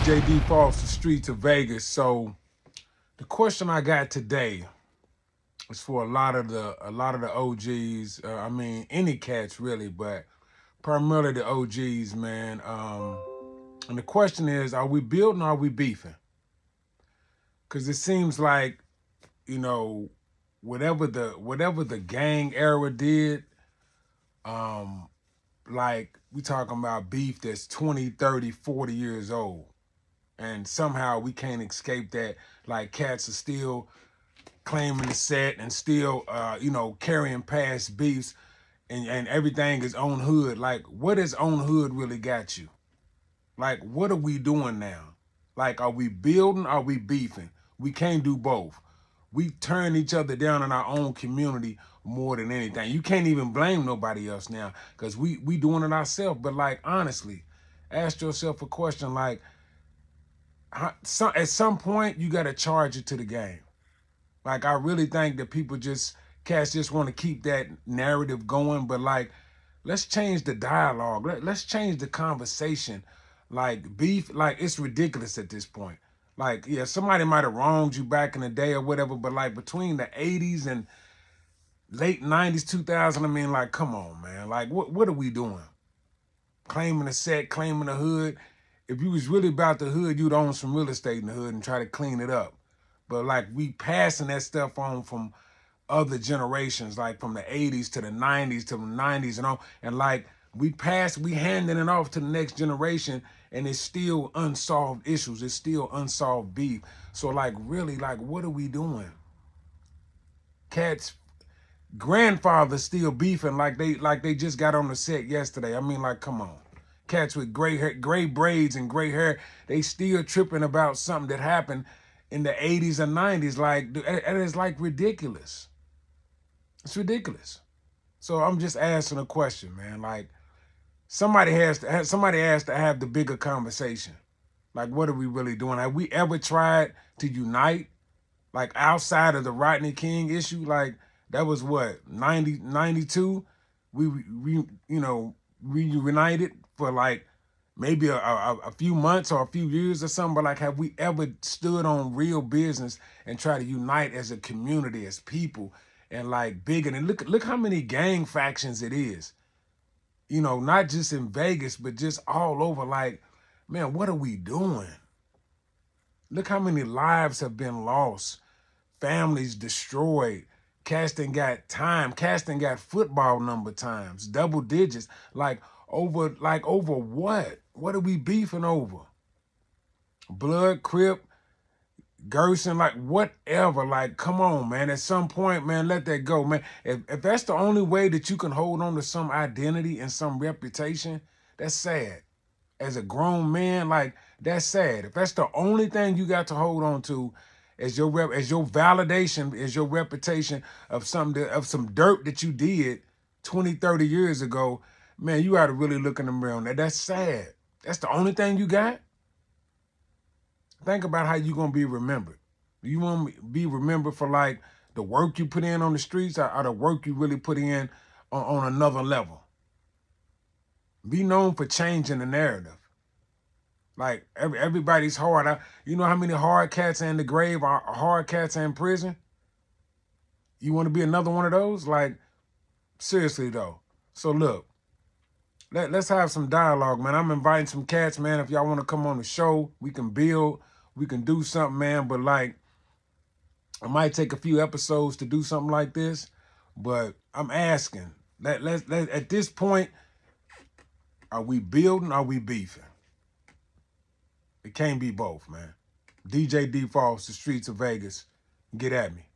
DJ Defaults, the streets of Vegas. So the question I got today is for a lot of the OGs. I mean, any cats really, but primarily the OGs, man. And the question is, are we building or are we beefing? Because it seems like, you know, whatever the gang era did, like we talking about beef that's 20, 30, 40 years old. And somehow we can't escape that. Like cats are still claiming the set and still, carrying past beefs and everything is on hood. Like, what has on hood really got you? Like, what are we doing now? Like, are we building? Are we beefing? We can't do both. We turn each other down in our own community more than anything. You can't even blame nobody else now because we doing it ourselves. But like, honestly, ask yourself a question like, at some point, you got to charge it to the game. Like, I really think that cats just want to keep that narrative going. But like, let's change the dialogue. Let's change the conversation. Like beef, like it's ridiculous at this point. Like, yeah, somebody might have wronged you back in the day or whatever, but like between the 80s and late 90s, 2000, I mean, like, come on, man. Like, what are we doing? Claiming the set, claiming the hood. If you was really about the hood, you'd own some real estate in the hood and try to clean it up. But like, we passing that stuff on from other generations, like from the 80s to the 90s to the 90s and all. And like, we handing it off to the next generation and it's still unsolved issues. It's still unsolved beef. So like, really, like, what are we doing? Cats, grandfathers still beefing like they just got on the set yesterday. I mean, like, come on. Cats with gray hair, gray braids and gray hair, they still tripping about something that happened in the 80s and 90s. Like, it is like ridiculous. It's ridiculous. So I'm just asking a question, man. Like, somebody has to have the bigger conversation. Like, what are we really doing? Have we ever tried to unite? Like, outside of the Rodney King issue, like, that was what, 92? We reunited for like maybe a few months or a few years or something. But like, have we ever stood on real business and try to unite as a community, as people, and like bigger? And look how many gang factions it is. You know, not just in Vegas, but just all over. Like, man, what are we doing? Look how many lives have been lost, families destroyed. Casting got time. Casting got football number times, double digits. Like over what? What are we beefing over? Blood, Crip, Gerson, like whatever. Like, come on, man. At some point, man, let that go, man. If that's the only way that you can hold on to some identity and some reputation, that's sad. As a grown man, like, that's sad. If that's the only thing you got to hold on to as your validation, as your reputation of some dirt that you did 20, 30 years ago, man, you ought to really look in the mirror on that. That's sad. That's the only thing you got? Think about how you're going to be remembered. Do you want to be remembered for like the work you put in on the streets or the work you really put in on another level? Be known for changing the narrative. Like, everybody's hard. You know how many hard cats are in the grave, or hard cats are in prison? You want to be another one of those? Like, seriously, though. So, look, let's have some dialogue, man. I'm inviting some cats, man. If y'all want to come on the show, we can build. We can do something, man. But, like, I might take a few episodes to do something like this. But I'm asking, let's at this point, are we building or are we beefing? It can't be both, man. DJ Defaults, the streets of Vegas. Get at me.